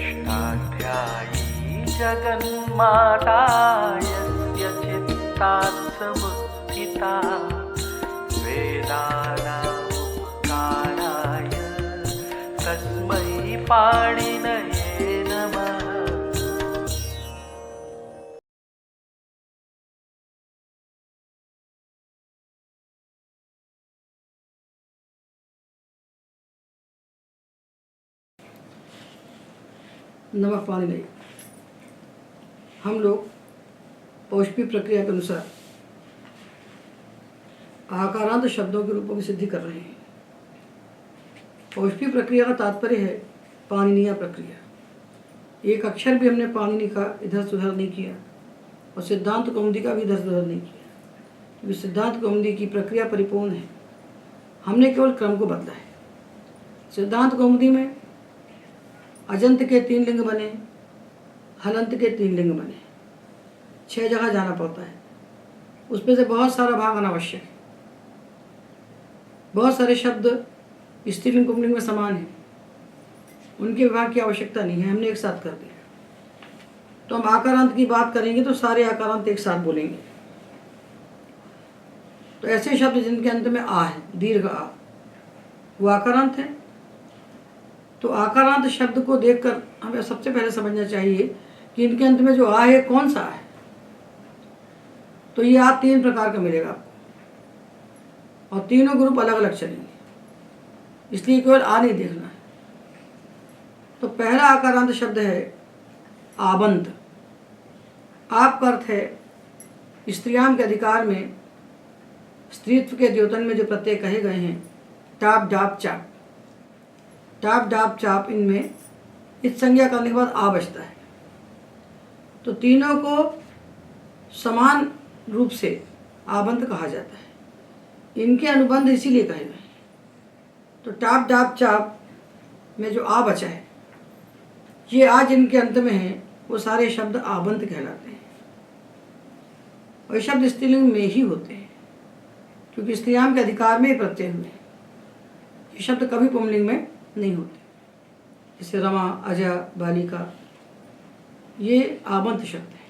षष्ठाध्यायी जगन्माता यस्य चित्तात् समुत्थिता वेदानामुपकाराय तस्मै पाणिनये नमः। नमः पाणिनि। हम लोग पौष्पी प्रक्रिया के अनुसार आकारांत शब्दों के रूपों की सिद्धि कर रहे हैं। पौष्पी प्रक्रिया का तात्पर्य है पाणिनीय प्रक्रिया। एक अक्षर भी हमने पाणिनि का इधर सुधर नहीं किया और सिद्धांत कौमुदी का भी इधर सुधर नहीं किया, क्योंकि सिद्धांत कौमुदी की प्रक्रिया परिपूर्ण है। हमने केवल क्रम को बदला है। सिद्धांत कौमुदी में अजंत के 3 लिंग बने, हलंत के 3 लिंग बने, 6 जगह जाना पड़ता है। उसमें से बहुत सारा भाग अनावश्यक है। बहुत सारे शब्द स्त्रीलिंग पुल्लिंग में समान हैं, उनके विभाग की आवश्यकता नहीं है, हमने एक साथ कर दिया। तो हम आकारांत की बात करेंगे तो सारे आकारांत एक साथ बोलेंगे। तो ऐसे शब्द जिनके अंत में आ है, दीर्घ आ, वो आकारांत है। तो आकारांत शब्द को देखकर हमें सबसे पहले समझना चाहिए कि इनके अंत में जो आ है कौन सा है। तो ये आ 3 प्रकार का मिलेगा आपको, और तीनों ग्रुप अलग अलग चलेंगे, इसलिए केवल आ नहीं देखना है। तो पहला आकारांत शब्द है आबंत। आप का अर्थ है स्त्रियाम के अधिकार में स्त्रीत्व के द्योतन में जो प्रत्यय कहे गए हैं, टाप डाप चाप, टाप डाप चाप, इनमें इस संज्ञा करने के बाद आ बचता है। तो तीनों को समान रूप से आबंत कहा जाता है। इनके अनुबंध इसीलिए कहे गए। तो टाप डाप चाप में जो आ बचा है, ये आ जिनके अंत में है वो सारे शब्द आबंत कहलाते हैं। और ये शब्द स्त्रीलिंग में ही होते हैं, क्योंकि स्त्रियाम के अधिकार में ही प्रत्यय हुए। ये शब्द कभी पुंलिंग में नहीं होते। जैसे रमा, अजा, बालिका, ये आबंत शब्द हैं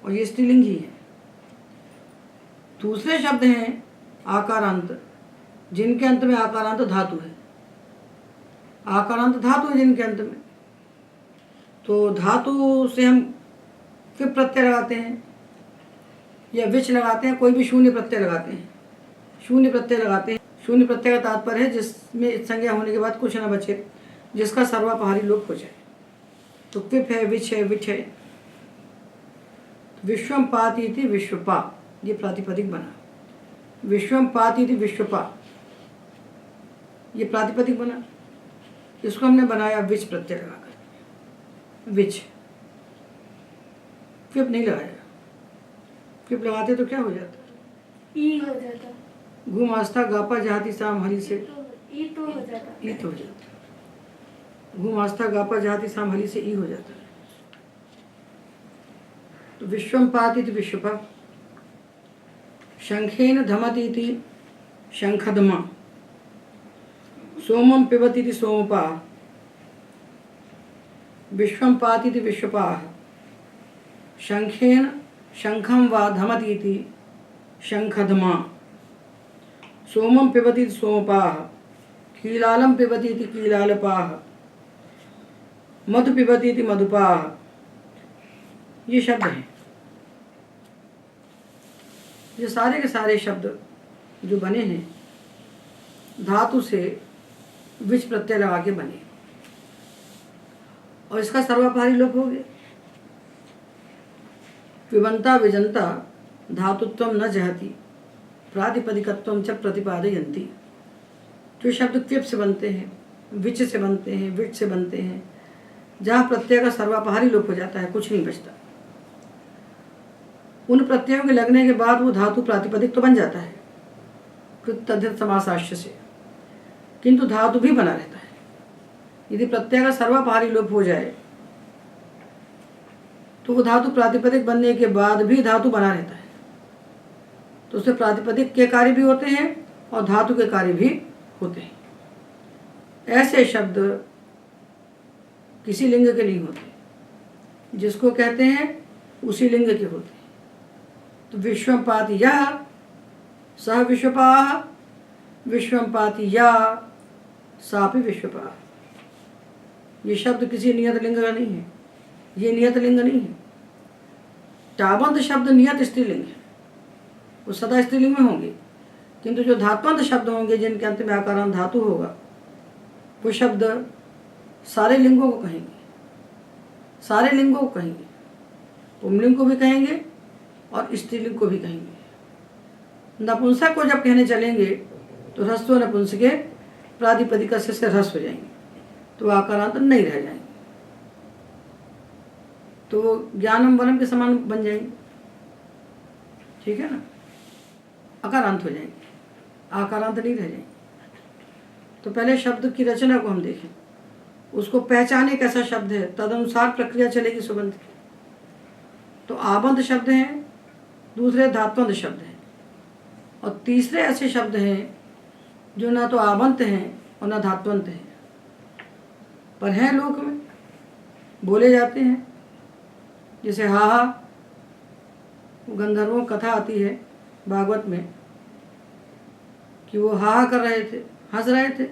और ये स्त्रीलिंग ही है। दूसरे शब्द हैं आकारांत, जिनके अंत में आकारांत धातु है। आकारांत धातु है जिनके अंत में। तो धातु से हम फिर प्रत्यय लगाते हैं या विच लगाते हैं, कोई भी शून्य प्रत्यय लगाते हैं। शून्य प्रत्यय लगाते हैं। शून्य प्रत्यय का तात्पर्य है जिसमें संज्ञा होने के बाद कुछ न बचे, जिसका सर्वापहारी लोप हो जाए। तो पिप है, विच है, विच है। विश्वम पाति इति विश्वपा, ये प्रातिपदिक बना। विश्वम पाति इति विश्वपा, ये प्रातिपदिक बना। इसको हमने बनाया विच प्रत्यय लगाकर, विच। पिप नहीं लगाया। पिप लगाते तो क्या हो जाता? ई हो जाता। घूम आस्था गापा जहाती साम हरी से ई तो हो जाता। ई तो हो जाता। घूम आस्था गापा जहाती साम हरी से ई हो जाता है। तो विश्वम पाति इति विश्वपा, शंखेन धमति इति शंखधमा, सोमम पिबति इति सोमपा, विश्वम पाति इति विश्वपा, शंखेन शंखम वा धमति इति शंखधमा, सोमम पिबति इति सोमपाः, कीलालं पिबति इति कीलालपाः, मधु पिबति इति मधुपाः। ये शब्द हैं। ये सारे के सारे शब्द जो बने हैं धातु से विच प्रत्यय लगा के बने, और इसका सर्वापहारी लोप हो गया। पिबंता विजंता धातुत्वम न जहति प्रातिपदिकत्वम च प्रतिपादयन्ति। जो शब्द क्लिप से बनते हैं, विच से बनते हैं, विच से बनते हैं, जहाँ प्रत्यय का सर्वापहारी लोप हो जाता है, कुछ नहीं बचता, उन प्रत्ययों के लगने के बाद वो धातु प्रातिपदिक तो बन जाता है कृत समासाश्य से, किंतु धातु भी बना रहता है। यदि प्रत्यय का सर्वापहारी लोप हो जाए तो वो धातु प्रातिपदिक बनने के बाद भी धातु बना रहता है। तो उससे प्रातिपदिक के कार्य भी होते हैं और धातु के कार्य भी होते हैं। ऐसे शब्द किसी लिंग के नहीं होते, जिसको कहते हैं उसी लिंग के होते हैं। तो विश्वम पाति यः सह विश्वपाः, विश्वम पाति या सापि विश्वपाः। ये शब्द किसी नियत लिंग का नहीं है, ये नियत लिंग नहीं है। टाबंत शब्द नियत स्त्रीलिंग है, वो सदा स्त्रीलिंग में होंगे, किंतु जो धात्वंत शब्द होंगे जिनके अंत में आकारांत धातु होगा, वो शब्द सारे लिंगों को कहेंगे, सारे लिंगों को कहेंगे, पुंलिंग को भी कहेंगे और स्त्रीलिंग को भी कहेंगे। नपुंसक को जब कहने चलेंगे तो ह्रस्व नपुंसके प्रातिपदिक से ह्रस्व हो जाएंगे, तो आकारांत नहीं रह जाएंगे, तो वो ज्ञानम वनम के समान बन जाएंगे, ठीक है ना, अकारांत हो जाएंगे, आकारांत नहीं रह जाएंगे। तो पहले शब्द की रचना को हम देखें, उसको पहचाने कैसा शब्द है, तदनुसार प्रक्रिया चलेगी सुबंध की। तो आबंध शब्द हैं, दूसरे धात्वंत शब्द हैं, और तीसरे ऐसे शब्द हैं जो ना तो आबंत हैं और ना धात्वंत हैं, पर हैं लोक में, बोले जाते हैं। जैसे हाहा, गंधर्वों कथा आती है भागवत में कि वो हाहा कर रहे थे, हंस रहे थे,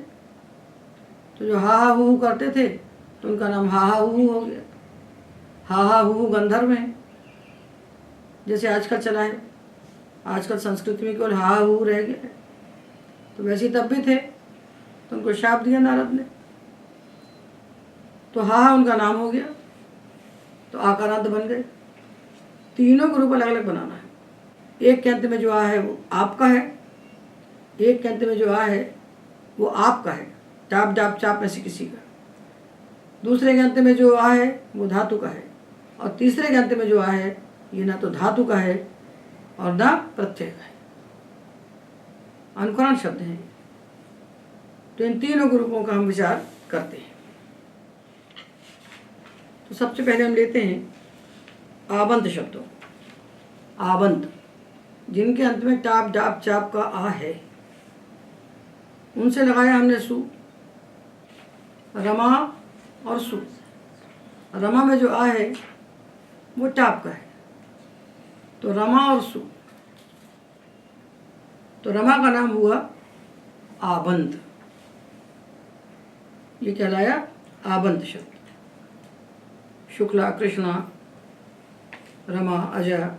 तो जो हाहा हू करते थे तो उनका नाम हाहा हू हो गया। हाहा हू गंधर्व हैं, जैसे आजकल चला है, आजकल संस्कृत में केवल हाहा हू रह गया है, तो वैसे ही तब भी थे, तो उनको शाप दिया नारद ने, तो हाहा उनका नाम हो गया, तो आकारांत बन गए। तीनों को रूप अलग अलग बनाना है। एक के अंत में जो आ है वो आपका है, एक के अंत में जो आ है वो आपका है, टाप डाप चाप में से किसी का। दूसरे के अंत में जो आ है वो धातु का है, और तीसरे के अंत में जो आ है ये ना तो धातु का है और ना प्रत्यय का है, अनुकरण शब्द हैं। तो इन तीनों ग्रुपों का हम विचार करते हैं। तो सबसे पहले हम लेते हैं आबंत शब्दों। आबंत जिनके अंत में टाप डाप चाप का आ है, उनसे लगाया हमने सु, रमा और सु। रमा में जो आ है वो टाप का है, तो रमा और सु, तो रमा का नाम हुआ आबंत, ये कहलाया आबंत शब्द। शुक्ला, कृष्णा, रमा, अजय,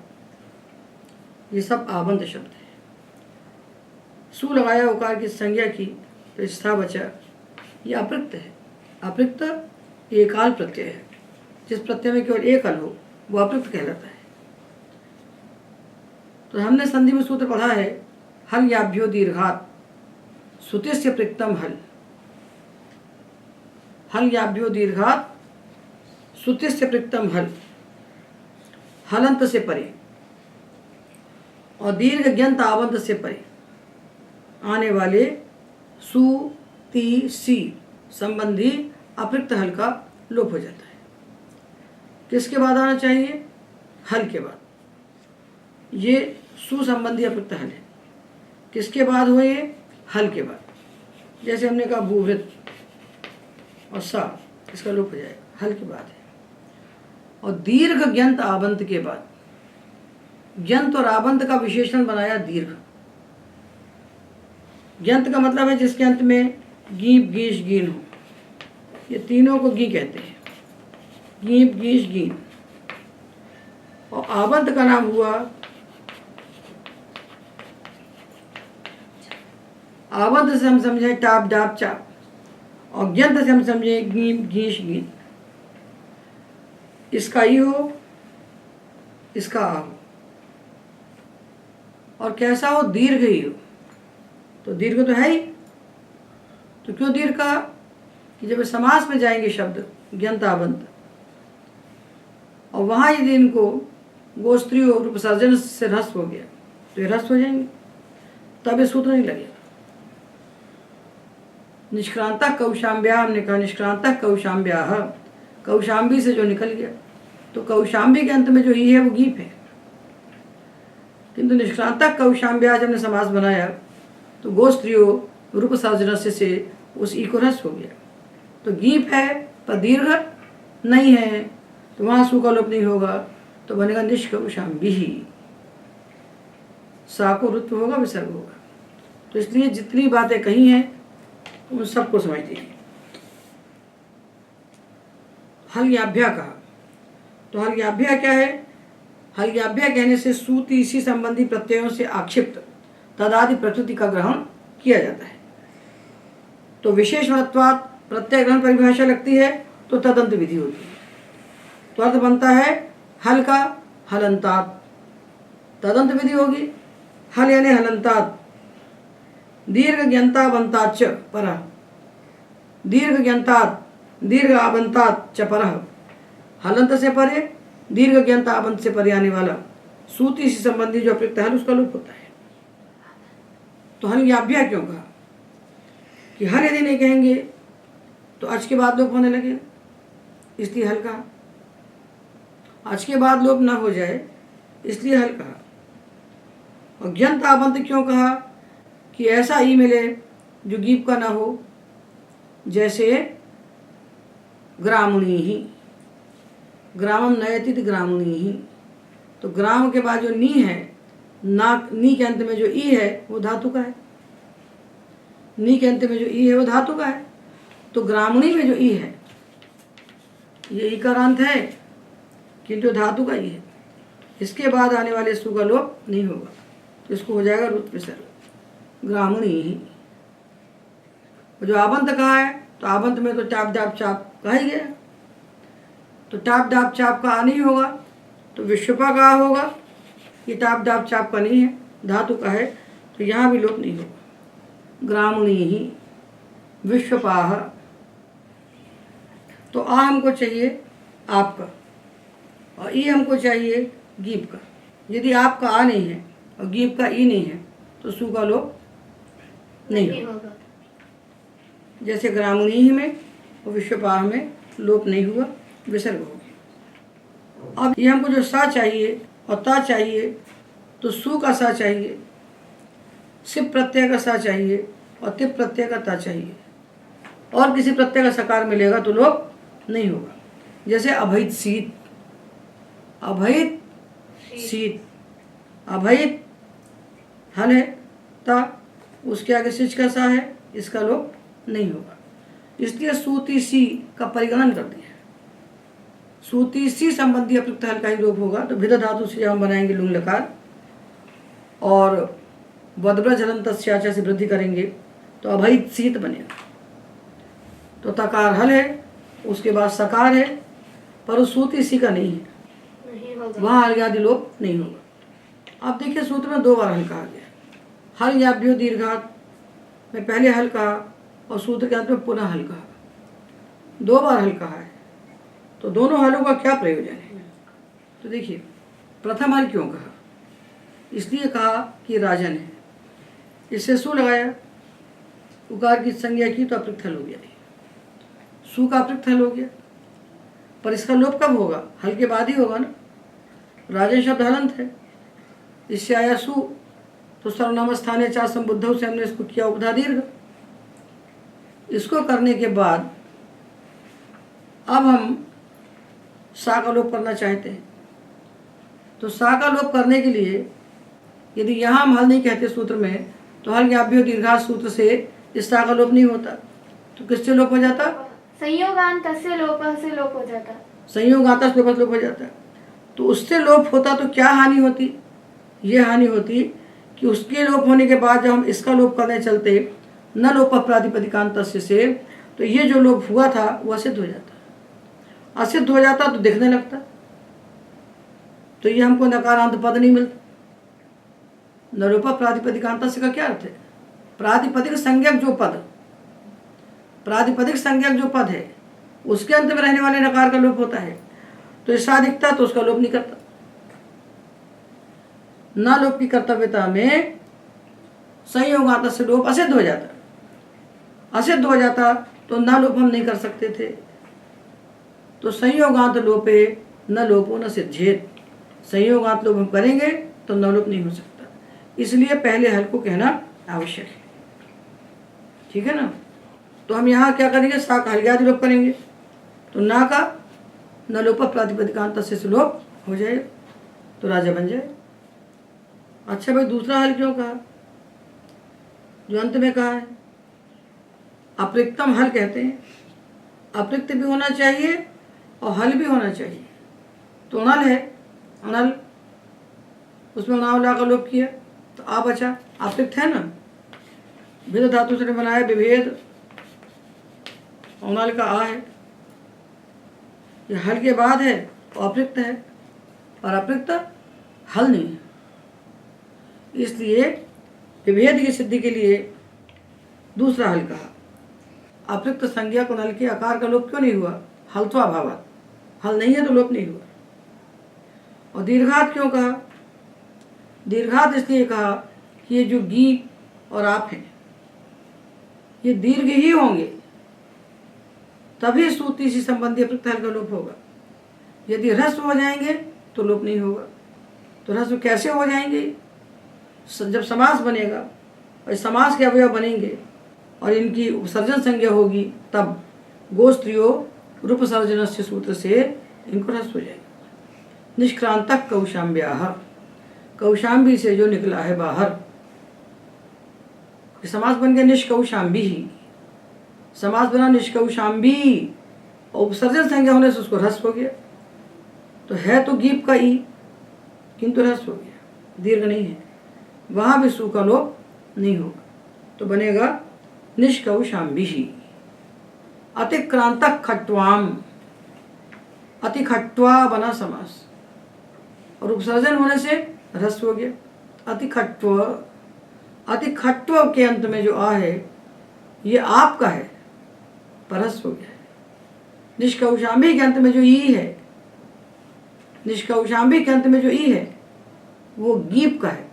ये सब आबंत शब्द हैं। सु लगाया उकार की संज्ञा की, तो स्था बचा, ये अपृक्त है। अपृक्त एकाल प्रत्यय है, जिस प्रत्यय में केवल एक अल हो वो अपृक्त कहलाता है। तो हमने संधि में सूत्र पढ़ा है, हल याभ्यो दीर्घात सुतिस्य पृक्तम हल। हल याभ्यो दीर्घात सुतिस्य पृक्तम हल, हलंत से परे और दीर्घ ग्यंत आवंत से परे आने वाले सु ती सी संबंधी अपृक्त हल का लोप हो जाता है। किसके बाद आना चाहिए? हल के बाद। ये सु संबंधी अपृक्त हल है। किसके बाद हो ये? हल के बाद। जैसे हमने कहा भूभृत और सा, इसका लोप हो जाएगा, हल के बाद है। और दीर्घ ग्यंत आवंत के बाद, ग्यंत और आवंत का विशेषण बनाया दीर्घ। ग्यंत का मतलब है जिसके अंत में गीप गीश गीन हो, ये तीनों को गी कहते हैं, गीप गीश गीन। और आवंत का नाम हुआ, आवंत से हम समझे टाप डाप चाप, और ग्यंत से हम समझे गीप गीश गीन। इसका ई हो, इसका आ हो, और कैसा हो? दीर्घ ही हो। तो दीर्घ तो है ही, तो क्यों दीर्घ कहा? कि जब समास में जाएंगे शब्द ग्यंत आवंत, और वहाँ यदि इनको गोस्त्री और उपसर्जन से ह्रस्व हो गया तो ये ह्रस्व हो जाएंगे, तब ये सूत्र नहीं लगेगा। निष्क्रांता कौशाम्ब्या, हमने कहा निष्क्रांता कौशाम्ब्या, कौशाम्बी से जो निकल गया, तो कौशाम्बी के अंत में जो ही है वो गीप है। किंतु निष्क्रांता कौशाम्ब्या जब हमने समास बनाया तो गोस्त्रियो रूप सर्जनस्य से उस ई को ह्रस्व हो गया, तो गीप है पर दीर्घ नहीं है तो वहाँ सु का लोप नहीं होगा, तो बनेगा निष्कर्षाम भी, सा को रुत्व होगा, विसर्ग होगा। तो इसलिए जितनी बातें कही हैं उन सबको समझ लीजिए। हल्याभ्या कहा, तो हल्याभ्या क्या है? हल्याभ्या कहने से सूति इसी संबंधी प्रत्ययों से आक्षिप्त तदादि प्रकृति का ग्रहण किया जाता है। तो विशेष वत्वात् प्रत्यय ग्रहण परिभाषा लगती है तो तदंत विधि होती है। तो अर्थ बनता है हल का हलंतात, तदंत विधि होगी। हल यानी हलंतात, दीर्घ ज्ञंता बंताच पर, दीर्घ ज्ञंतात दीर्घ आबंतात च पर, हलंत से परे दीर्घ ज्ञंता आबंत से परे आने वाला सूती से संबंधी जो अप्रयुक्त हल उसका लोप होता है। तो हल्याभ्या क्यों कहा? कि हल यदि नहीं कहेंगे तो आज के बाद लोप होने लगे, इसलिए हल कहा। आज के बाद लोप ना हो जाए इसलिए हल कहा। और ज्ञंत आबंत क्यों कहा? कि ऐसा ई मिले जो गीप का ना हो, जैसे ग्रामणी ही, ग्रामम नयति ग्रामणी ही। तो ग्राम के बाद जो नी है, ना नी के अंत में जो ई है वो धातु का है, नी के अंत में जो ई है वो धातु का है। तो ग्रामणी में जो ई है ये ईकारांत है किंतु धातु का ई है, इसके बाद आने वाले सु का लोप नहीं होगा, तो इसको हो जाएगा रुत विसर्ग, ग्रामणी ही। जो आबंत कहा है तो आबंत में तो टाप डाप चाप कहा ही गया, तो टाप डाप चाप का आ नहीं होगा, तो विश्वपा का होगा, ये टाप डाप चाप का नहीं है, धातु का है, तो यहाँ भी लोप नहीं होगा। ग्रामणी ही विश्वपाह, तो आ हमको चाहिए आपका और ई हमको चाहिए गीप का। यदि आपका आ नहीं है और गीप का ई नहीं है तो सु का लोप नहीं होगा। जैसे ग्रामणी में और विश्वपाह में लोप नहीं हुआ, विसर्ग हो गया। अब ये हमको जो सा चाहिए और ता चाहिए, तो सु का सा चाहिए, सिप प्रत्यय का सा चाहिए और तिप प्रत्यय का ता चाहिए, और किसी प्रत्यय का सकार मिलेगा तो लोप नहीं होगा। जैसे अभैत शीत, अभैत शीत, अभैत हल है ता, उसके आगे सिच का सा है, इसका लोप नहीं होगा। इसलिए सूती सी का परिगणन कर दिया, सूती सी संबंधी अप्रयुक्त हल का ही लोप होगा। तो भिद धातु से जब हम बनाएंगे लुंग लकार और वद्ब्रज हलन तस्याचा से वृद्धि करेंगे तो अभैत शीत बनेगा। तो तकार हल है, उसके बाद सकार है, पर उस सूती सी का नहीं है, वहाँ हल आदि लोप नहीं होगा। अब देखिए सूत्र में दो बार हल कहा गया, हल याभ्यो दीर्घात में पहले हल कहा और सूत्र के अंत में पुनः हल कहा, दो बार हल कहा है। तो दोनों हलों का क्या प्रयोजन है? तो देखिए प्रथम हल क्यों कहा? इसलिए कहा कि राजन है, इससे सु लगाया, उकार की संज्ञा की तो अप्रयुक्त हल हो गया, सु का अप्रयुक्त हल हो गया। पर इसका लोप कब होगा? हल के बाद ही होगा ना। राजन शब्द हलंत है, इससे आया सु, तो सर्वनाम स्थाने चार संबुद्धों से हमने इसको किया उपधा दीर्घ। इसको करने के बाद अब हम सा का लोप करना चाहते हैं, तो सा का लोप करने के लिए यदि यहाँ हम हल नहीं कहते सूत्र में, तो हल याभ्यो दीर्घात सूत्र से इस सा का लोप नहीं होता, तो किससे लोप हो जाता? संयोगांत से लोप हो जाता, संयोगांत से लोप हो जाता। तो उससे लोप होता तो क्या हानि होती? ये हानि होती कि उसके लोप होने के बाद जब हम इसका लोप करने चलते न लोप प्रातिपदिकांत से, तो ये जो लोप हुआ था वो असिद्ध हो जाता, असिद्ध हो जाता तो दिखने लगता, तो ये हमको नकारांत पद नहीं मिलता। नलोपा प्रातिपदिकांत से का क्या अर्थ है? प्रातिपदिक संज्ञक जो पद, प्रातिपदिक संज्ञक जो पद है उसके अंत में रहने वाले नकार का लोप होता है, तो ऐसा दिखता तो उसका लोप नहीं करता। न लोप की कर्तव्यता में संयोगांत से लोप असिद्ध हो जाता, असिद्ध हो जाता तो न लोप हम नहीं कर सकते थे। तो संयोगांत लोपे न लोपो न सिद्धेत, संयोगांत लोप हम करेंगे तो न लोप नहीं हो सकता, इसलिए पहले हल को कहना आवश्यक है। ठीक है ना? तो हम यहाँ क्या करेंगे? सा का हल आदि लोप करेंगे, तो ना का न लोप प्रातिपदिकांत से लोप हो जाए तो राजा बन जाए। अच्छा भाई, दूसरा हल क्यों कहा जो अंत में कहा है? अपृक्तम हल कहते हैं। अपृक्त भी होना चाहिए और हल भी होना चाहिए। तो अनल है, अनल, उसमें नावला का लोप किया तो आ बचा, अपृक्त है ना। भेद धातु से बनाया विभेद, अनल का आ है, ये हल के बाद है और अपृक्त है, और अपृक्त हल नहीं है। इसलिए विभेद की सिद्धि के लिए दूसरा हल कहा। अपृक्त संज्ञा को नल के आकार का लोप क्यों नहीं हुआ? हल तो अभाव, हल नहीं है तो लोप नहीं हुआ। और दीर्घात क्यों कहा? दीर्घात इसलिए कहा कि ये जो गी और आप हैं ये दीर्घ ही होंगे, तभी सूती से संबंधी अपृक्त हल का लोप होगा। यदि ह्रस्व हो जाएंगे तो लोप नहीं होगा। तो ह्रस्व कैसे हो जाएंगे? जब समास बनेगा और समास के अवयव बनेंगे और इनकी उपसर्जन संज्ञा होगी, तब गोस्त्रियो रूपसर्जन से सूत्र से इनको ह्रस्व हो जाएगा। निष्क्रांतक कौशाम्ब्याः, कौशाम्बी से जो निकला है बाहर, समास बन गया निष्कौशाम्बी ही, समास बना निष्कौशाम्बी, और उपसर्जन संज्ञा होने से उसको ह्रस्व हो गया। तो है तो गीप का ई, किंतु ह्रस्व हो गया, दीर्घ नहीं है, वहाँ भी सु का लोप नहीं होगा, तो बनेगा निष्कौशाम्बी ही। अतिक्रांतक खट्वाम, अति खट्वा बना समास और उपसर्जन होने से ह्रस्व हो गया, अति खट्व। अति खट्व के अंत में जो आ है ये आपका है, पर ह्रस्व हो गया है। निष्कौशाम्बी के अंत में जो ई है, निष्कौशाम्बी के अंत में जो ई है वो गीप का है,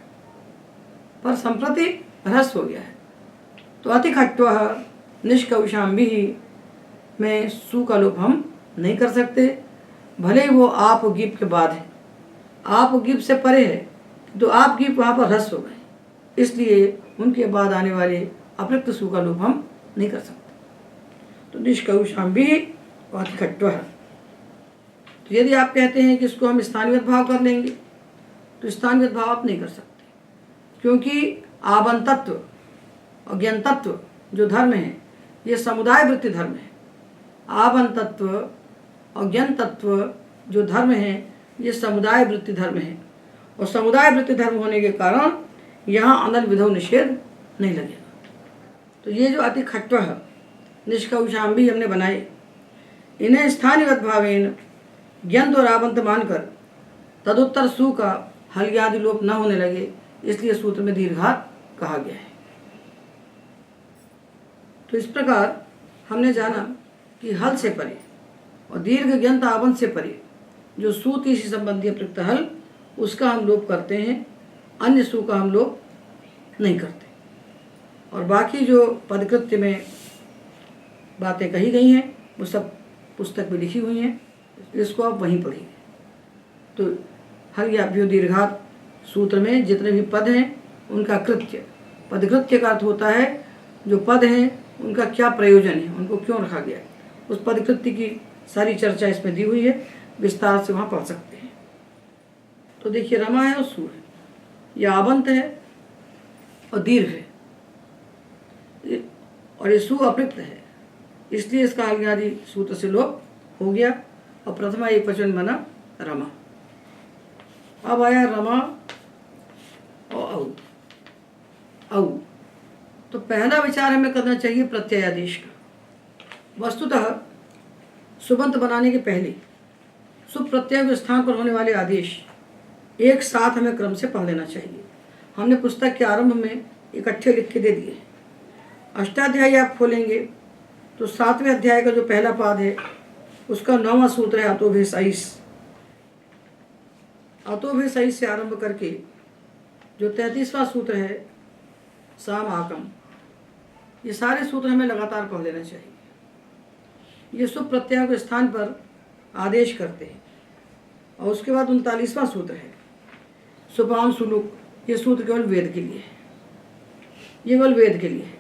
पर संप्रति ह्रस्व हो गया है। तो अति खट्व निष्कौशाम्बी में सु का लोप हम नहीं कर सकते, भले ही वो आप और गीप के बाद है। आप और गीप से परे है तो आप गीप वहाँ पर ह्रस्व हो गए, इसलिए उनके बाद आने वाले अपृक्त सु का लोप हम नहीं कर सकते। तो निष्कौशाम्बी और अति खट्व। तो यदि आप कहते हैं कि इसको हम स्थानीय भाव कर लेंगे तो स्थानीय भाव आप नहीं कर सकते, क्योंकि आबंतत्व और ज्ञानतत्व जो धर्म है ये समुदाय वृत्ति धर्म है। आबंतत्व और ज्ञानतत्व जो धर्म है ये समुदाय वृत्ति धर्म है, और समुदाय वृत्ति धर्म होने के कारण यहाँ अनल विधौ निषेध नहीं लगेगा। तो ये जो अति खट्व निष्कौशाम्बी हमने बनाए, इन्हें स्थानीयवत भावेन ज्ञंत और आबंत मानकर तदुत्तर सु का हल आदि लोप न होने लगे, इसलिए सूत्र में दीर्घात कहा गया है। तो इस प्रकार हमने जाना कि हल से परे और दीर्घ ज्ञंत आबंत से परे जो सु ती से संबंधी अपृक्त हल, उसका हम लोप करते हैं, अन्य सु का हम लोप नहीं करते। और बाकी जो पदकृत्य में बातें कही गई हैं वो सब पुस्तक में लिखी हुई हैं, इसको आप वहीं पढ़िए। तो हल याभ्यो दीर्घात सूत्र में जितने भी पद हैं उनका कृत्य, पदकृत्य का अर्थ होता है जो पद हैं उनका क्या प्रयोजन है, उनको क्यों रखा गया है, उस पदकृत्य की सारी चर्चा इसमें दी हुई है, विस्तार से वहाँ पढ़ सकते हैं। तो देखिए, रमा है और सु है, यह आबंत है और दीर्घ है, और ये सु अपृक्त है, इसलिए इसका हल आदि सूत्र से लोप हो गया और प्रथमा एक वचन बना रमा। अब आया रमा और औ। औ तो पहला विचार हमें करना चाहिए प्रत्ययादेश का। वस्तुतः सुबंत बनाने के पहले सुप प्रत्यय के स्थान पर होने वाले आदेश एक साथ हमें क्रम से पढ़ लेना चाहिए। हमने पुस्तक के आरंभ में इकट्ठे लिख के दे दिए। अष्टाध्यायी आप खोलेंगे तो 7वें अध्याय का जो पहला पाद है उसका 9वां सूत्र है अतोभे सईस। अतोभे सईस से आरंभ करके जो 33वां सूत्र है साम आकम, ये सारे सूत्र हमें लगातार पढ़ लेना चाहिए। ये सुप प्रत्यय के स्थान पर आदेश करते हैं। और उसके बाद 39वां सूत्र है सुपाम सुलुक, ये सूत्र केवल वेद के लिए है, ये केवल वेद के लिए है।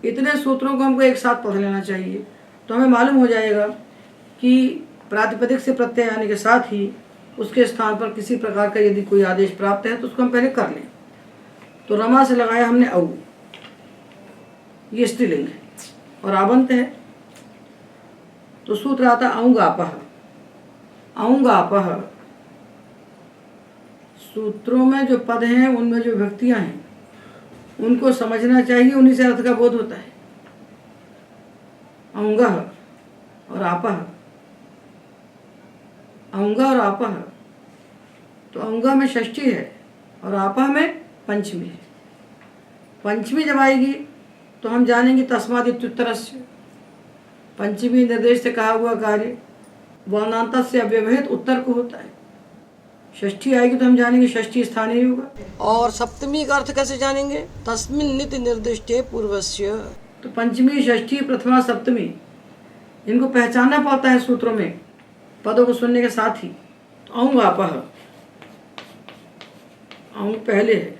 इतने सूत्रों को हमको एक साथ पढ़ लेना चाहिए, तो हमें मालूम हो जाएगा कि प्रातिपदिक से प्रत्यय आने के साथ ही उसके स्थान पर किसी प्रकार का यदि कोई आदेश प्राप्त है तो उसको हम पहले कर लें। तो रमा से लगाया हमने औ, ये स्त्रीलिंग है और आबंत है, तो सूत्र आता औंगापः। औंगापः सूत्रों में जो पद हैं उनमें जो व्यक्तियां हैं उनको समझना चाहिए, उन्हीं से अर्थ का बोध होता है। औंगः और आपः, औंगा और आपः, तो औंगा में षष्ठी है और आपः में पंचमी है। पंचमी जब आएगी तो हम जानेंगे तस्माद् इत्युत्तरस्य, पंचमी निर्देश से कहा हुआ कार्य वर्णांत से अव्यवहित उत्तर को होता है। षष्ठी आएगी तो हम जानेंगे षष्ठी स्थानीय होगा। और सप्तमी का अर्थ कैसे जानेंगे? तस्मिन् निति निर्दिष्टे पूर्वस्य, तो पंचमी षष्ठी प्रथमा सप्तमी इनको पहचानना पड़ता है सूत्रों में पदों को सुनने के साथ ही। तो औंगापः, औंग पहले है,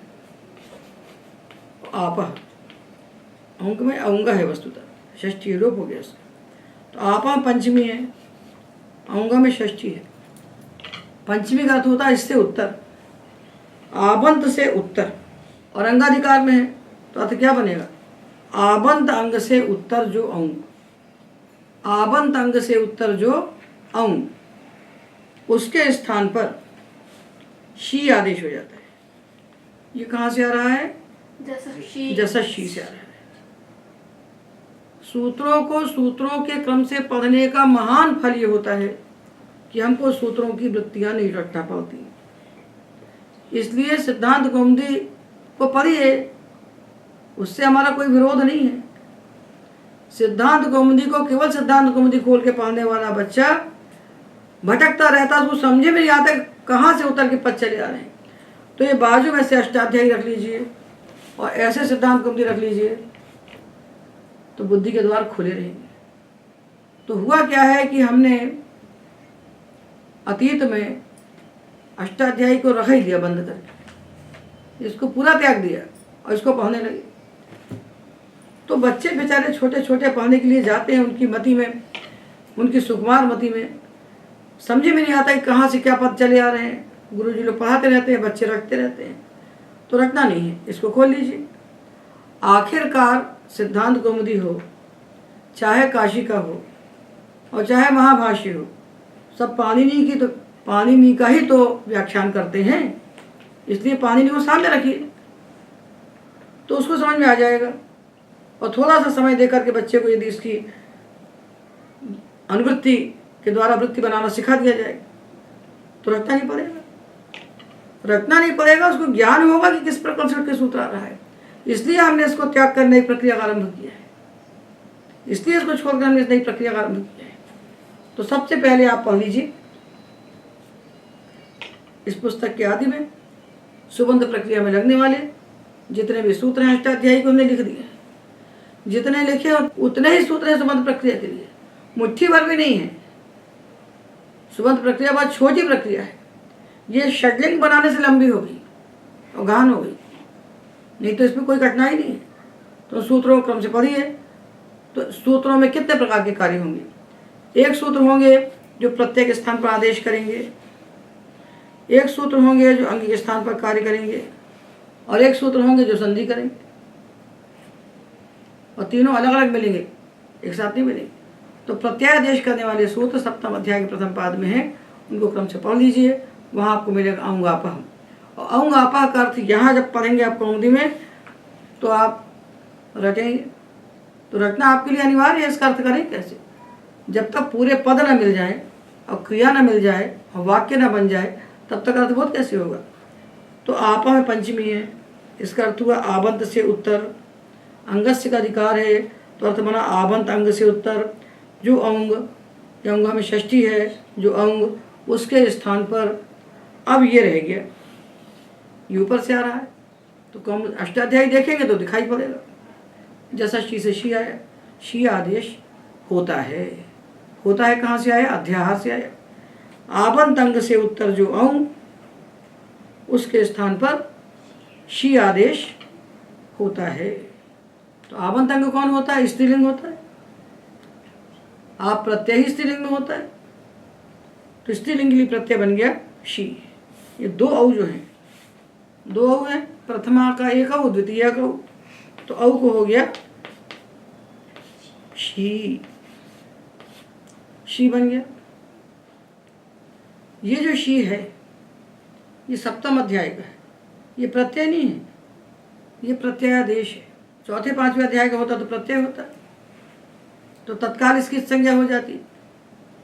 आपः अंक में औंगा है वस्तुतः, षष्ठी लोप हो गया इसका। तो आपः पंचमी है, औंगा में षष्ठी है। पंचमी का अर्थ होता है इससे उत्तर, आबंत से उत्तर, और अंगाधिकार में है तो अर्थ क्या बनेगा? आबंत अंग से उत्तर जो अंग, आबंत अंग से उत्तर जो अंग, उसके स्थान पर शी आदेश हो जाता है। ये कहाँ से आ रहा है? जसशी से आ रहा है। सूत्रों को सूत्रों के क्रम से पढ़ने का महान फल ये होता है कि हमको सूत्रों की वृत्तियां नहीं रखना पड़ती। इसलिए सिद्धांत कौमुदी को पढ़िए, उससे हमारा कोई विरोध नहीं है। सिद्धांत कौमुदी को केवल सिद्धांत कौमुदी खोल के पढ़ने वाला बच्चा भटकता रहता, उसको समझे में नहीं आता कहाँ से उतर के पद चले आ रहे हैं। तो ये बाजू में से अष्टाध्यायी रख लीजिए और ऐसे सिद्धांत कौमुदी रख लीजिए तो बुद्धि के द्वार खुले रहेंगे। तो हुआ क्या है कि हमने अतीत में अष्टाध्यायी को रख ही दिया बंद करके, इसको पूरा त्याग दिया और इसको पढ़ने लगे। तो बच्चे बेचारे छोटे छोटे पढ़ने के लिए जाते हैं, उनकी मति में, उनकी सुकुमार मति में समझे में नहीं आता कि कहाँ से क्या पद चले आ रहे हैं। गुरुजी लोग पढ़ाते रहते हैं, बच्चे रखते रहते हैं। तो रखना नहीं है, इसको खोल लीजिए। आखिरकार सिद्धांत कौमुदी हो, चाहे काशी का हो और चाहे महाभाष्य हो, सब पाणिनि का ही तो व्याख्यान करते हैं। इसलिए पाणिनि को सामने रखिए तो उसको समझ में आ जाएगा। और थोड़ा सा समय देकर के बच्चे को यदि इसकी अनुवृत्ति के द्वारा वृत्ति बनाना सिखा दिया जाए तो रखना नहीं पड़ेगा, उसको ज्ञान होगा कि किस प्रकार से उसके सूत्र आ रहा है। इसलिए हमने इसको त्याग कर नई प्रक्रिया का आरंभ किया है, इसलिए इसको छोड़कर हमने इस नई प्रक्रिया का आरंभ किया है। तो सबसे पहले आप पढ़ लीजिए इस पुस्तक के आदि में सुबंध प्रक्रिया में लगने वाले जितने भी सूत्र हैं अष्टाध्यायी को हमने लिख दिए हैं। जितने लिखे उतने ही सूत्र हैं सुबंध प्रक्रिया के लिए, मुट्ठी भर भी नहीं है। सुबंध प्रक्रिया बहुत छोटी प्रक्रिया है, ये षडलिंग बनाने से लंबी हो गई और गहन हो गई, नहीं तो इसमें कोई कठिनाई नहीं है। तो सूत्रों क्रम से पढ़िए। तो सूत्रों में कितने प्रकार के कार्य होंगे? एक सूत्र होंगे जो प्रत्येक स्थान पर आदेश करेंगे, एक सूत्र होंगे जो अंग के स्थान पर कार्य करेंगे, और एक सूत्र होंगे जो संधि करेंगे। और तीनों अलग अलग मिलेंगे, एक साथ नहीं मिलेंगे। तो प्रत्यादेश करने वाले सूत्र सप्तम अध्याय के प्रथम पाद में है, उनको क्रम से पढ़ लीजिए। वहाँ आपको मिलेगा औंगापः। और औंगापः का अर्थ यहाँ जब पढ़ेंगे आप कौमुदी में तो आप रटेंगे। तो रटना आपके लिए अनिवार्य है। इसका अर्थ करें कैसे? जब तक पूरे पद न मिल जाए और क्रिया न मिल जाए और वाक्य न बन जाए तब तक अर्थबोध कैसे होगा? तो आपा में पंचमी है, इसका अर्थ हुआ आबंत से उत्तर। अंगस्य का अधिकार है तो अर्थ बना आबंत अंग से उत्तर। जो अंग, अंग में षष्ठी है, जो अंग, उसके स्थान पर अब ये रह गया, ये ऊपर से आ रहा है। तो कम अष्टाध्यायी देखेंगे तो दिखाई पड़ेगा। जैसा शी से शी आया, शी आदेश होता है। होता है कहाँ से आया? अध्याहार से आया। आबंत अंग से उत्तर जो अंग, उसके स्थान पर शी आदेश होता है। तो आबंत अंग कौन होता है? स्त्रीलिंग होता है। आप प्रत्यय ही स्त्रीलिंग में होता है। तो स्त्रीलिंगी लिंग प्रत्यय बन गया शी। ये दो औ जो हैं, दो औ है, प्रथमा का एक औ, द्वितीय का औ, तो औ को हो गया शी, शी बन गया। ये जो शी है ये सप्तम अध्याय का है, ये प्रत्यय नहीं है, ये प्रत्ययादेश है। चौथे पांचवें अध्याय का होता तो प्रत्यय होता, तो तत्काल इसकी संज्ञा हो जाती,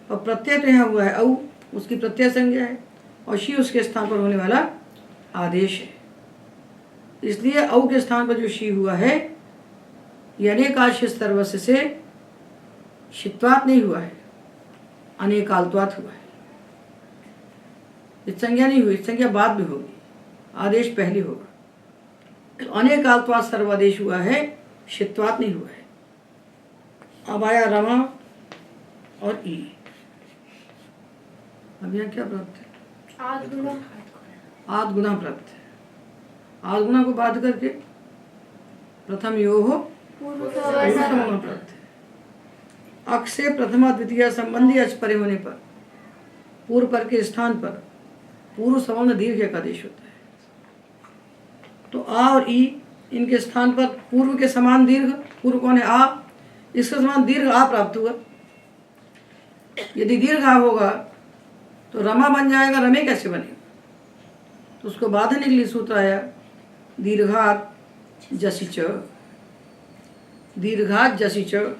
और प्रत्यय तो यहाँ हुआ है औ, उसकी प्रत्यय संज्ञा है, और शी उसके स्थान पर होने वाला आदेश है। इसलिए औ के स्थान पर जो शी हुआ है ये अनेकाश सर्वस्व से शित्वात नहीं हुआ है, अनेकाल्त्वात हुआ है। इस संज्ञा नहीं हुई, इस संज्ञा बाद में होगी, आदेश पहले होगा। तो अनेकाल्त्वात सर्वादेश हुआ है, शित्वात नहीं हुआ है। अब आया रमा और ई। अब यहाँ क्या प्राप्त है? आद गुना प्राप्त है। आद गुना को बाध करके प्रथम यो हो प्राप्त है। अक से प्रथमा द्वितीय संबंधी अच परे होने पर पूर्व पर के स्थान पर पूर्व सवर्ण दीर्घ का आदेश होता है। तो आ और ई, इनके स्थान पर पूर्व के समान दीर्घ, पूर्व कौन है? आ, इसके समान दीर्घ आ प्राप्त हुआ। यदि दीर्घ आ होगा तो रमा बन जाएगा, रमे कैसे बनेगा? तो उसको बांधने के लिए सूत्र आया दीर्घात जसी च, दीर्घात जसी च।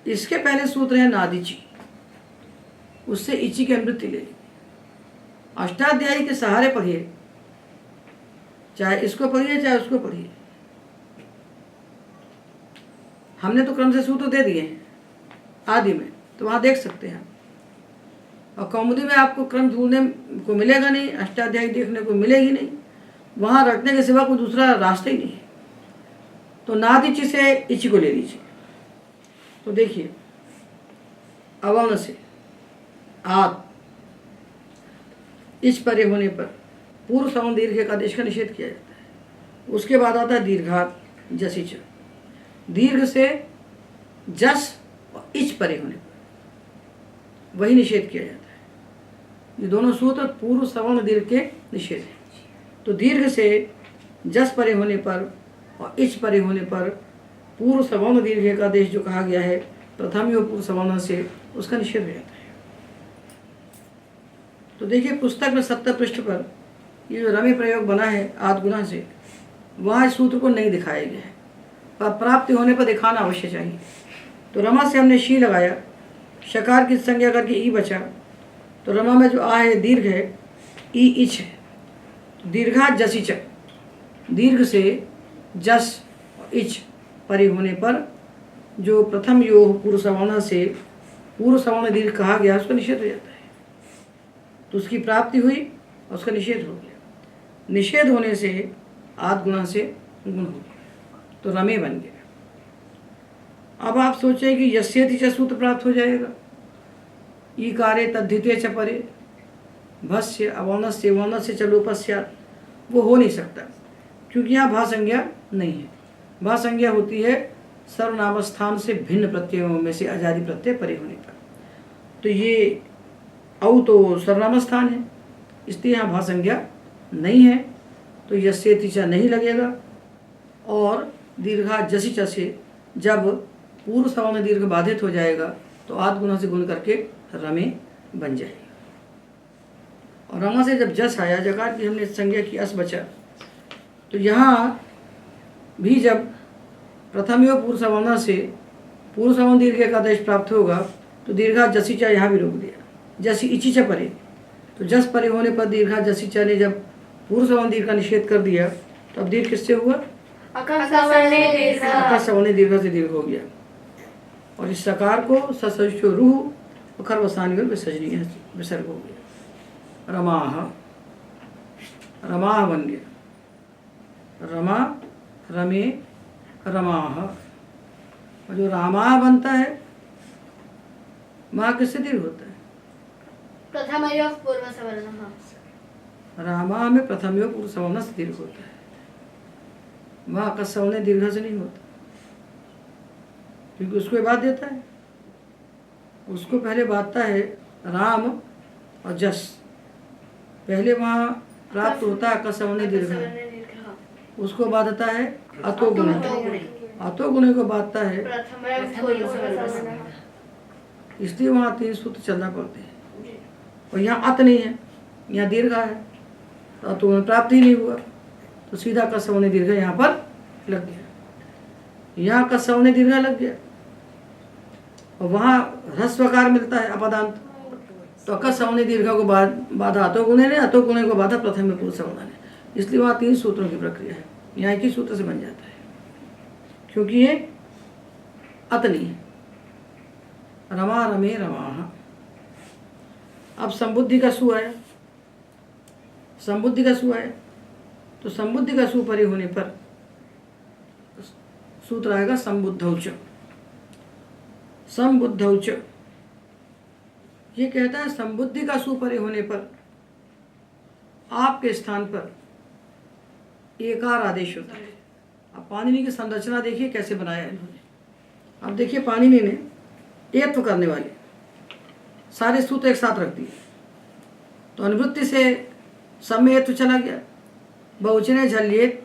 इसके पहले सूत्र है नादिची, उससे इची की अनुवृत्ति ले ली। अष्टाध्यायी के सहारे पढ़िए, चाहे इसको पढ़िए चाहे उसको पढ़िए। हमने तो क्रम से सूत्र दे दिए हैं आदि में, तो वहाँ देख सकते हैं। और कौमुदी में आपको क्रम ढूंढने को मिलेगा नहीं, अष्टाध्यायी देखने को मिलेगी नहीं, वहाँ रटने के सिवा कोई दूसरा रास्ता ही नहीं है। तो नादिची से इची को ले लीजिए। तो देखिए, अवर्ण से आद इच परे होने पर पूर्व सवर्ण दीर्घ का आदेश का निषेध किया जाता है। उसके बाद आता है दीर्घात जसी च, दीर्घ से जस और इच परे होने पर वही निषेध किया जाता है। ये दोनों सूत्र पूर्व सवर्ण दीर्घ के निषेध हैं। तो दीर्घ से जस परे होने पर और इच परे होने पर पूर्व सवर्ण दीर्घ का आदेश जो कहा गया है प्रथम यो पूर्व सवर्ण से, उसका निषेध हो जाता है। तो देखिए पुस्तक में 70 पृष्ठ पर ये जो रमे प्रयोग बना है आद गुना से, वहाँ इस सूत्र को नहीं दिखाया गया है, पर प्राप्ति होने पर दिखाना अवश्य चाहिए। तो रमा से हमने शी लगाया, शकार की संज्ञा करके ई बचा, तो रमा में जो आ है दीर्घ है, ई इच है। तो दीर्घात जसी च, दीर्घ से जस और इच परे होने पर जो प्रथम यो पूर्व सवर्ण से पूर्व सवर्ण दीर्घ कहा गया उसका निषेध हो जाता है। तो उसकी प्राप्ति हुई और उसका निषेध हो गया। निषेध होने से आद गुना से गुण हो गया, तो रमे बन गया। अब आप सोचें कि यस्येति च सूत्र प्राप्त हो जाएगा। ईकारे तद्धिते च परे भस्य अवर्णस्य वर्णस्य च लोपस्यात्, वो हो नहीं सकता, क्योंकि यहाँ भा संज्ञा नहीं है। भा संज्ञा होती है सर्वनाम स्थान से भिन्न प्रत्ययों में से आजादी प्रत्यय परे होने पर। तो ये औ तो सर्वनाम स्थान है, इसलिए यहाँ भा संज्ञा नहीं है, तो यस्येति च नहीं लगेगा। और दीर्घा जसी च से जब पूर्व सवर्ण दीर्घ बाधित हो जाएगा तो आद गुना से गुण करके रमे बन जाएगा। और रमा से जब जस आया, जकार की हमने संज्ञा की अस बचा, तो यहाँ भी जब प्रथम यो पूर्व सवर्ण से पूर्व सवर्ण दीर्घ का आदेश प्राप्त होगा तो दीर्घा जसी चा यहाँ भी रोक दिया, जसी इची च परे। तो जस परे होने पर दीर्घा जसी चा ने जब पूर्व सवर्ण दीर्घ का निषेध कर दिया, तो अब दीर्घ किससे हुआ? अका सवर्ण दीर्घ से दीर्घ हो गया। और इस सकार को ससजो रूह और खरवसानी विसर्जनीय विसर्ग हो गया। रमाह, रमाह बन गया। रमा, रमे, रमाह। और जो रामाह बनता है वहाँ किससे दीर्घ होता है? प्रथम पूर्व सवर्ण। रामाह में प्रथम पूर्व सवर्ण से दीर्घ होता है, वहाँ का सवर्ण दीर्घ से नहीं होता, क्योंकि उसको बाद देता है। उसको पहले बांधता है राम और जस। पहले वहाँ प्राप्त होता है कसवने दीर्घ, सवर्णे दीर्घ उसको बांधता है अतो गुणे, अतो गुणे को बांधता है। प्रथमया पूर्वसवर्णः। इसलिए वहाँ 3 सूत्र चलना पड़ते हैं। और यहाँ अत नहीं है, यहाँ दीर्घ है, तो अतो गुण प्राप्त ही नहीं हुआ, तो सीधा कसवने दीर्घ यहाँ पर लग गया। यहाँ कसवने दीर्घ लग गया और वहाँ ह्रस्वकार मिलता है अपदांत, तो कसवने दीर्घ को बाधा अतो गुणे ने, अतो गुणे को बाधा प्रथम में पुरुषवर्णा ने। इसलिए वहाँ 3 सूत्रों की प्रक्रिया है, यहाँ एक ही सूत्र से बन जाता है, क्योंकि ये अत नहीं है। रमा रमे रमाः। अब संबुद्धि का सु आया, संबुद्धि का सु आया, तो संबुद्धि का सु परे होने पर सूत्र आएगा संबुद्धौ च। संबुद्धौ च ये कहता है संबुद्धि का सु परे होने पर आपके स्थान पर एकार आदेश होता है। अब पाणिनि की संरचना देखिए कैसे बनाया इन्होंने। अब देखिए पाणिनि ने एत्व करने वाले सारे सूत्र एक साथ रख दिए, तो अनुवृत्ति से सब में एत्व चला गया। बहुवचने झल्येत,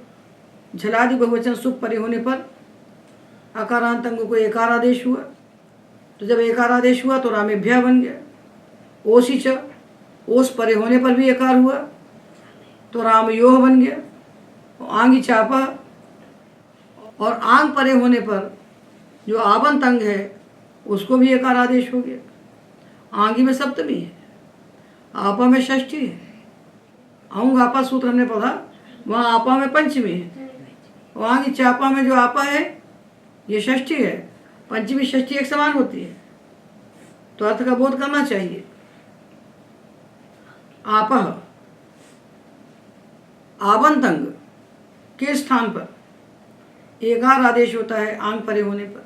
झलादि बहुवचन सुख परे होने पर अकारांत अंग को एकार आदेश हुआ, तो जब एकार आदेश हुआ तो रामेभ्या बन गया। ओसी च, ओस परे होने पर भी एकार हुआ तो रामयोह बन गया। आंगी चापा, और आंग परे होने पर जो आबंत अंग है उसको भी एकार आदेश हो गया। आंगी में सप्तमी है, आपा में षष्ठी है। आऊंग आपा सूत्र हमने पढ़ा, वहाँ आपा में पंचमी है, और आंगी चापा में जो आपा है ये षष्ठी है। पंचमी षष्ठी एक समान होती है, तो अर्थ का बोध करना चाहिए। आपह आबंत अंग के स्थान पर एकार आदेश होता है आंग परे होने पर,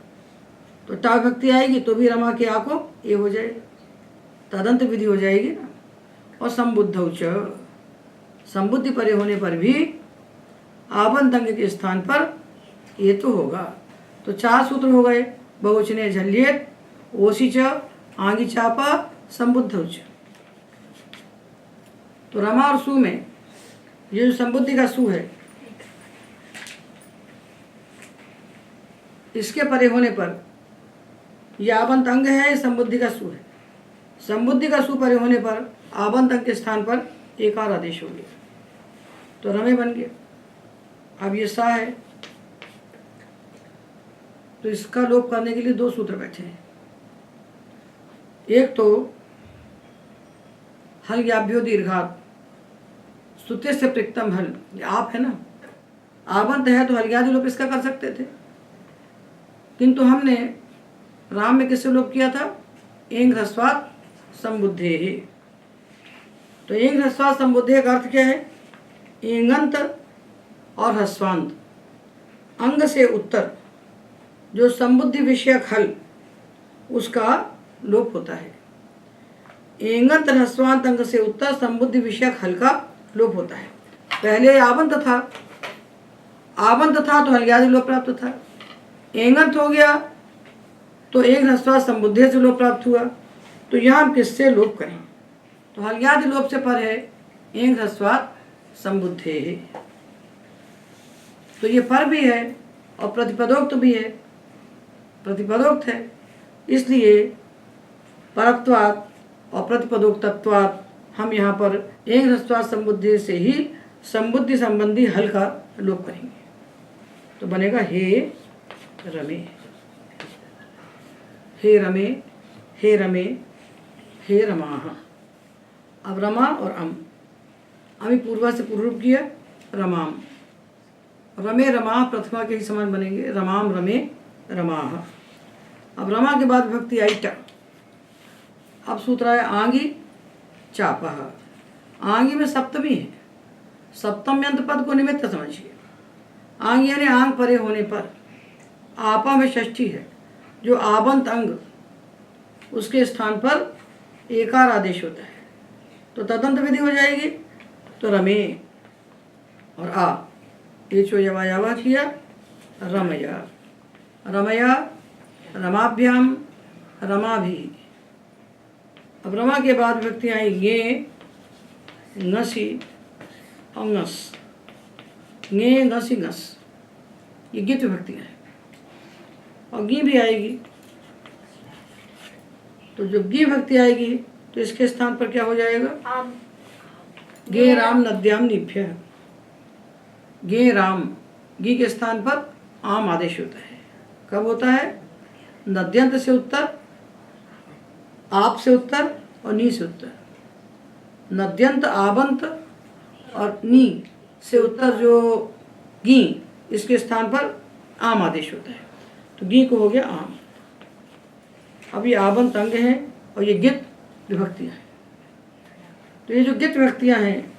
तो टा भक्ति आएगी तो भी रमा के आ को ए हो जाएगी, तदंत विधि हो जाएगी ना। और संबुद्धौ च, संबुद्धि परे होने पर भी आबंत अंग के स्थान पर ये तो होगा। तो 4 सूत्र हो गए, बहुवचने झल्येत, ओसी च, आंगी चापा, संबुद्धौ च। तो रमा और सु में ये जो संबुद्धि का सु है, इसके परे होने पर यह आबंत अंग है, संबुद्धि का सु है। संबुद्धि का सु परे होने पर आबंत अंग के स्थान पर एकार आदेश हो गया, तो रमे बन गया। अब ये सा है, तो इसका लोप करने के लिए 2 सूत्र बैठे हैं। एक तो हल याभ्यो दीर्घात, सुते से प्रिक्तम हल, ये आप है ना, आबंत है तो हलयादि लोप इसका कर सकते थे, किंतु हमने राम में किससे लोप किया था? एंग ह्रस्वात् संबुद्धे। तो एंग ह्रस्वात् संबुद्धे का अर्थ क्या है? एंगंत और ह्रस्वांत अंग से उत्तर जो संबुद्धि विषयक हल उसका लोप होता है। एंगंत ह्रस्वांत अंग से उत्तर संबुद्धि विषयक हल का लोप होता है। पहले आबंत था, आबंत था तो हलयादि लोप प्राप्त था। एंगंत हो गया तो एक ह्रस्वात् संबुद्धे से लोप प्राप्त हुआ। तो यहाँ हम किससे लोप करें? तो हलयादि लोप से पर है एंग ह्रस्वात् संबुद्धे। तो ये पर भी है और प्रतिपदोक्त भी है, प्रतिपदोक्त है, इसलिए परत्वात् और प्रतिपदोक्तत्वात् हम यहाँ पर एंग ह्रस्वात् संबुद्धे से ही संबुद्धि संबंधी हल का लोप करेंगे। तो बनेगा हे रमे, हे रमे, हे रमे, हे रमाः। अब रमा और अमी पूर्वा से पूर्व किया, रमाम। रमे रमा प्रथमा के ही समान बनेंगे, रमाम रमे रमाः। अब रमा के बाद विभक्ति आई ट। अब सूत्र है आंगी चापः। आंगी में सप्तमी है, सप्तम यंत्र पद को निमित्त समझिए। आंग यानी आंग परे होने पर, आपा में षष्ठी है, जो आबंत अंग उसके स्थान पर एकार आदेश होता है, तो तदंत विधि हो जाएगी। तो रमे और आ एचो यवायावा किया, रमया, रमया, रमाभ्याम, रमाभि, अब रमा के बाद विभक्तियाँ आई गे, ngसी और ngस। गे, ngसी, ngस, ये गित विभक्तियाँ हैं। और गी भी आएगी। तो जब गी विभक्ति आएगी तो इसके स्थान पर क्या हो जाएगा? आम। गे राम नद्याम निभ्य। गे राम, गी के स्थान पर आम आदेश होता है। कब होता है? नद्यंत से उत्तर, आप से उत्तर और नी से उत्तर। नद्यंत, आबंत और नी से उत्तर जो गी, इसके स्थान पर आम आदेश होता है। तो गी को हो गया आम। अब ये आबंत अंग हैं और ये गित विभक्तियाँ हैं। तो ये जो गित विभक्तियाँ हैं,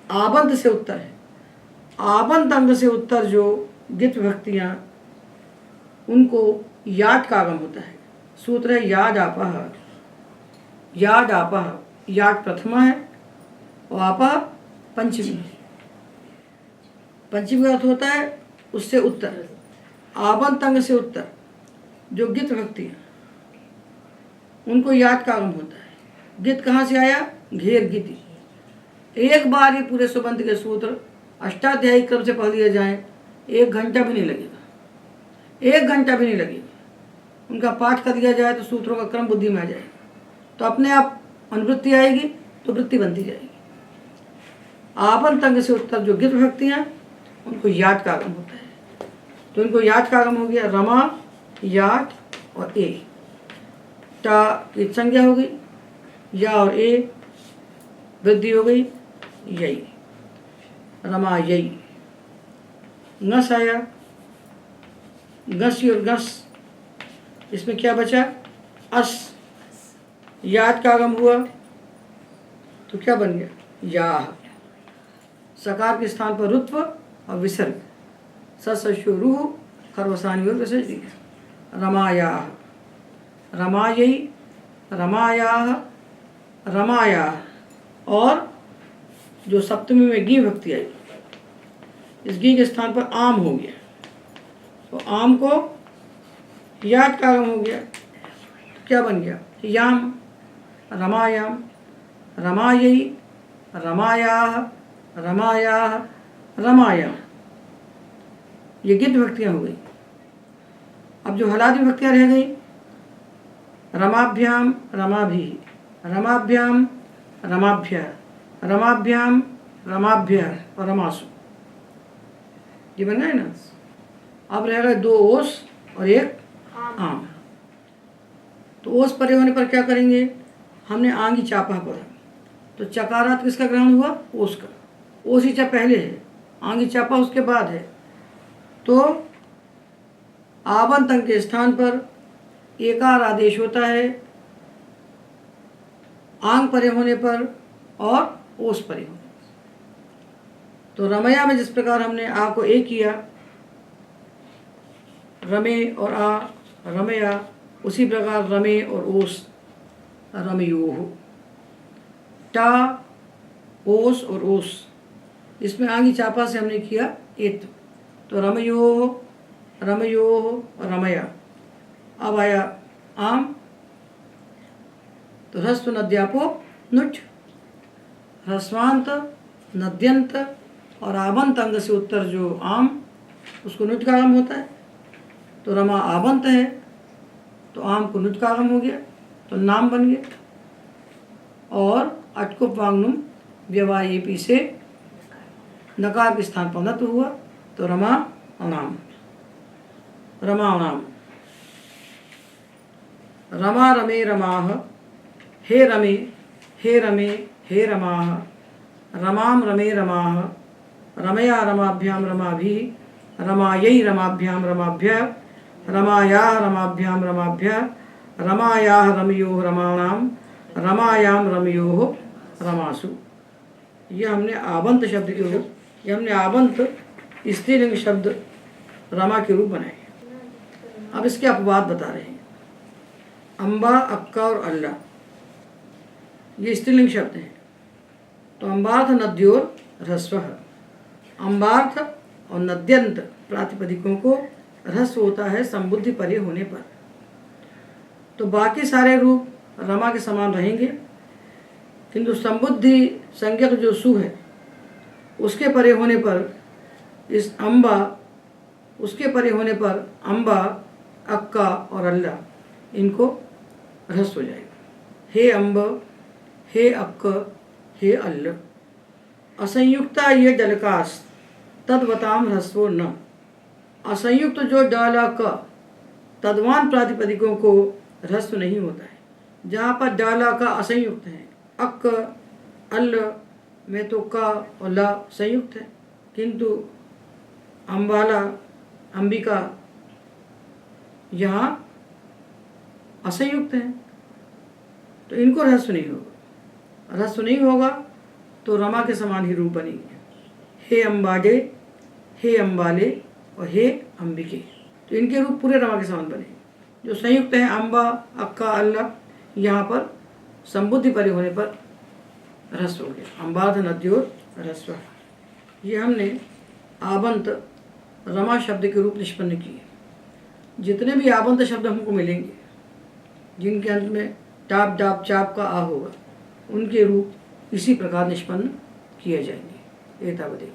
आबंत से उत्तर है। आबंत अंग से उत्तर जो गित विभक्तियाँ, उनको याट का आगम होता है। सूत्र है याद आपह। याद आपह, याट प्रथमा है और आपह पंचमी है। पंचमी का अर्थ होता है उससे उत्तर। आबंत अंग से उत्तर जो गित विभक्तियाँ, उनको याद का आगम होता है। गित कहाँ से आया? घेर गिति। एक बार ये पूरे सुबंत के सूत्र अष्टाध्यायी क्रम से पढ़ लिए जाएं, 1 घंटा भी नहीं लगेगा। 1 घंटा भी नहीं लगेगा। उनका पाठ कर दिया जाए तो सूत्रों का क्रम बुद्धि में आ जाएगा। तो अपने आप अनुवृत्ति आएगी तो वृत्ति बनती जाएगी। आबंत अंग से उत्तर जो गित विभक्तियाँ, उनको याद का आगम होता है। तो इनको याद का आगम हो गया रमा, याद और ए। टा की संज्ञा हो गई, या और ए वृद्धि हो गई, यही रमा यही। ngस आया, ngसी और गस, इसमें क्या बचा? अस। याद का आगम हुआ तो क्या बन गया? याह। सकार के स्थान पर रुत्व और विसर्ग। सशु रूह खरवसानी और विसर्जी। रमायाह, रमायई, रमायाह, रमायाह। और जो सप्तमी में गी भक्ति आई, इस गी के स्थान पर आम हो गया। तो आम को याद का आगम हो गया तो क्या बन गया? याम, रमायाम, रमायई, रमायाह, रमायाह, रमायाम। ये गित विभक्तियाँ हो गई। अब जो हलादी विभक्तियाँ रह गई, रमाभ्याम, रमाभि, रमाभ्याम, रमाभ्य, रमाभ्याम, रमाभ्य और रमासु। ये बन गए ना। अब रह गए 2 ओस और 1 आम। तो ओस परे होने पर क्या करेंगे? हमने आंगी चापा पढ़ा, तो चकारात किसका ग्रहण हुआ? ओस का। ओस ही चा पहले है, आंगी चापा उसके बाद है। तो आबंत अंग के स्थान पर एकार आदेश होता है आंग परे होने पर और ओस परे होने पर। तो रमया में जिस प्रकार हमने आ को ए किया, रमे और आ, रमया, उसी प्रकार रमे और ओस, रमयोह। टा, ओस और ओस, इसमें आंगी चापा से हमने किया एत। तो रमयोह, रमयोह और रमया। अब आया आम, तो ह्रस्व नद्यापो नुट। ह्रस्वांत, नद्यंत और आबंत अंग से उत्तर जो आम, उसको नुट का आगम होता है। तो रमा आबंत है तो आम को नुट का आगम हो गया, तो नाम बन गया। और अटकुप वांगनुम व्यवायेपी से नकार के स्थान पर नत्व हुआ, तो रमा अनाम, रमा अनाम। रमा रमे रमाह, हे रमे, हे रमे, हे रमाह, रमाम रमे रमाह, रमया रमाभ्याम रमाभि, रमायै रमाभ्याम रमाभ्य, रमायाः रमाभ्याम रमाभ्य, रमायाः रमयोः रमाणाम, रमायाम रमयोः रमासु। ये हमने आबंत शब्द के रूप, ये हमने आबंत स्त्रीलिंग शब्द रमा के रूप बनाए। अब इसके अपवाद बता रहे हैं। अम्बा, अक्का और अल्लाह, ये स्त्रीलिंग शब्द हैं। तो अम्बार्थ नद्योर ह्रस्व, अम्बार्थ और नद्यंत प्रातिपदिकों को ह्रस्व होता है संबुद्धि परे होने पर। तो बाकी सारे रूप रमा के समान रहेंगे, किंतु संबुद्धि संज्ञक जो सु है उसके परे होने पर इस अम्बा, उसके परे होने पर अम्बा, अक्का और अल्लाह इनको ह्रस्व हो जाएगा। हे अम्ब, हे अक्क, हे अल्ल, असंयुक्ता ये डलकास तद्वताम ह्रस्वो न। असंयुक्त जो डाला क तद्वान प्रातिपदिकों को ह्रस्व नहीं होता है। जहाँ पर डाला का असंयुक्त है, अक्क अल्ल में तो का और ला संयुक्त है, किंतु अम्बाला, अंबिका यहाँ असंयुक्त है, तो इनको ह्रस्व नहीं होगा। ह्रस्व नहीं होगा तो रमा के समान ही रूप बनेंगे। हे अम्बाडे, हे अम्बाले और हे अंबिके, तो इनके रूप पूरे रमा के समान बनेंगे। जो संयुक्त है अम्बा, अक्का, अल्लाह, यहाँ पर संबुद्धि परे होने पर ह्रस्व हो गया। अम्बाध नद्योर ह्रस्व। ये हमने आबंत रमा शब्द के रूप निष्पन्न किए। जितने भी आबंत शब्द हमको मिलेंगे जिनके अंत में टाप डाप चाप का आ होगा, उनके रूप इसी प्रकार निष्पन्न किए जाएंगे। एतावदेव।